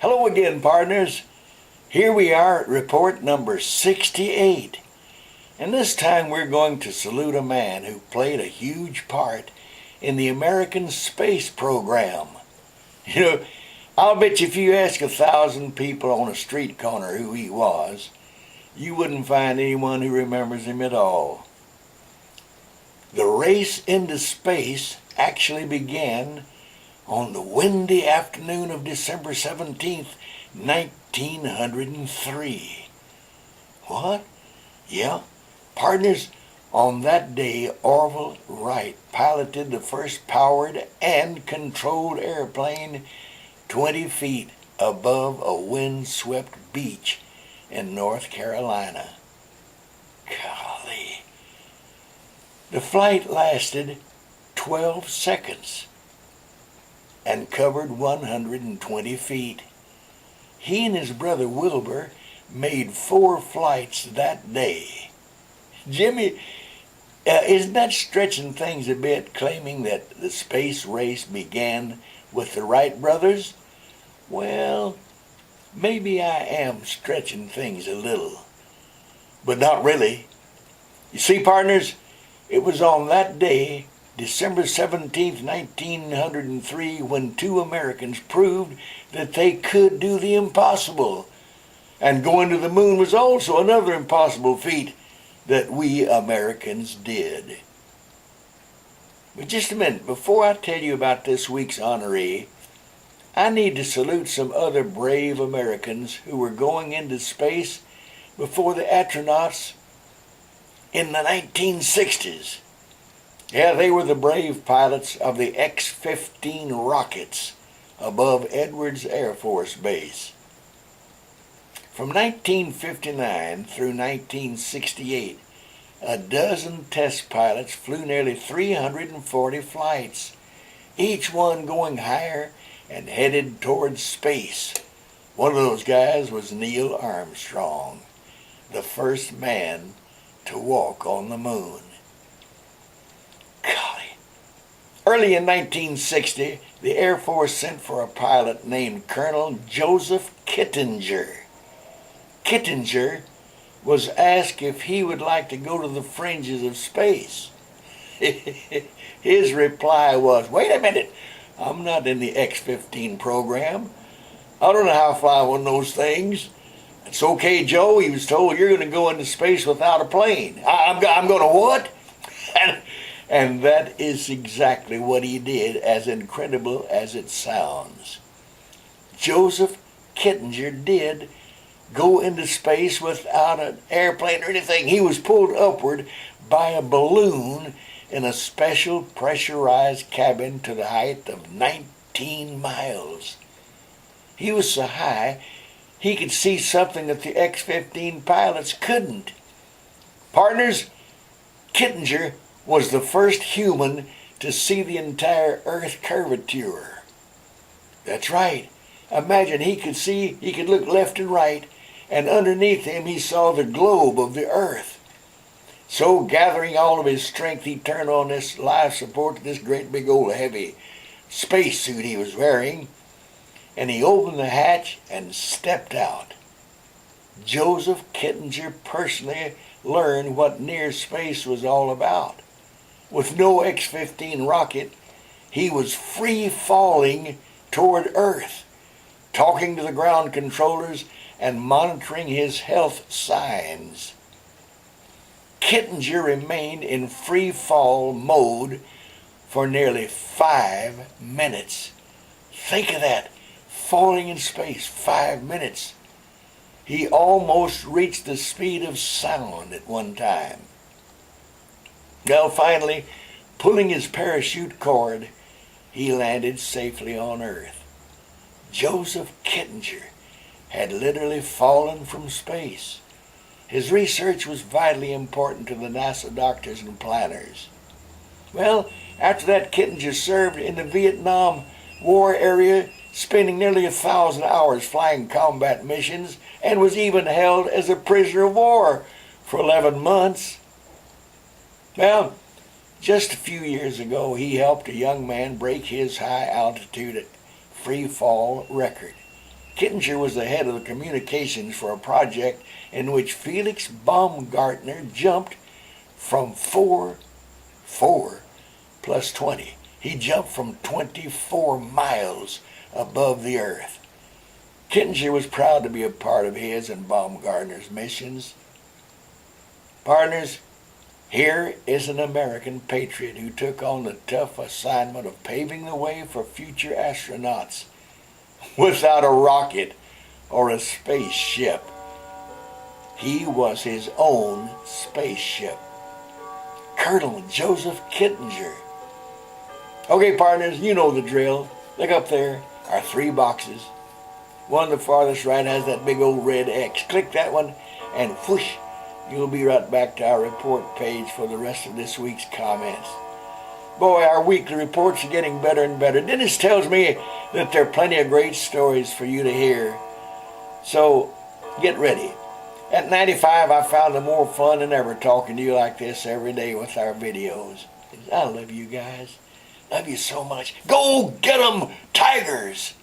Hello again, partners. Here we are at report number 68. And this time we're going to salute a man who played a huge part in the American space program. You know, I'll bet you if you ask 1,000 people on a street corner who he was, you wouldn't find anyone who remembers him at all. The race into space actually began on the windy afternoon of December 17th, 1903. What? Yeah, partners, on that day, Orville Wright piloted the first powered and controlled airplane 20 feet above a wind-swept beach in North Carolina. Golly. The flight lasted 12 seconds and covered 120 feet. He and his brother Wilbur made 4 flights that day. Jimmy, isn't that stretching things a bit, claiming that the space race began with the Wright brothers? Well, maybe I am stretching things a little, but not really. You see, partners, it was on that day, December 17th, 1903, when 2 Americans proved that they could do the impossible. And going to the moon was also another impossible feat that we Americans did. But just a minute, before I tell you about this week's honoree, I need to salute some other brave Americans who were going into space before the astronauts in the 1960s. Yeah, they were the brave pilots of the X-15 rockets above Edwards Air Force Base. From 1959 through 1968, a dozen test pilots flew nearly 340 flights, each one going higher and headed towards space. One of those guys was Neil Armstrong, the first man to walk on the moon. Golly. Early in 1960, the Air Force sent for a pilot named Colonel Joseph Kittinger. Kittinger was asked if he would like to go to the fringes of space. His reply was, "Wait a minute, I'm not in the X-15 program. I don't know how to fly one of those things." "It's okay, Joe," he was told, "you're going to go into space without a plane." I'm going to what? And that is exactly what he did, as incredible as it sounds. Joseph Kittinger did go into space without an airplane or anything. He was pulled upward by a balloon in a special pressurized cabin to the height of 19 miles. He was so high, he could see something that the X-15 pilots couldn't. Partners, Kittinger was the first human to see the entire Earth curvature. That's right. Imagine he could look left and right, and underneath him he saw the globe of the Earth. So, gathering all of his strength, he turned on this life support to this great big old heavy spacesuit he was wearing, and he opened the hatch and stepped out. Joseph Kittinger personally learned what near space was all about. With no X-15 rocket, he was free falling toward Earth, talking to the ground controllers and monitoring his health signs. Kittinger remained in free fall mode for nearly 5 minutes. Think of that, falling in space 5 minutes. He almost reached the speed of sound at one time. Now finally, pulling his parachute cord, he landed safely on Earth. Joseph Kittinger had literally fallen from space. His research was vitally important to the NASA doctors and planners. Well, after that, Kittinger served in the Vietnam War area, spending nearly 1,000 hours flying combat missions, and was even held as a prisoner of war for 11 months. Well, just a few years ago, he helped a young man break his high altitude free fall record. Kittinger was the head of the communications for a project in which Felix Baumgartner jumped from 4 plus 20. He jumped from 24 miles above the earth. Kittinger was proud to be a part of his and Baumgartner's missions. Partners, here is an American patriot who took on the tough assignment of paving the way for future astronauts without a rocket or a spaceship. He was his own spaceship. Colonel Joseph Kittinger. Okay, partners, you know the drill. Look up there, our 3 boxes. One on the farthest right has that big old red X. Click that one, and whoosh, you'll be right back to our report page for the rest of this week's comments. Boy, our weekly reports are getting better and better. Dennis tells me that there are plenty of great stories for you to hear. So, get ready. At 95, I found it more fun than ever talking to you like this every day with our videos. I love you guys. Love you so much. Go get 'em, Tigers!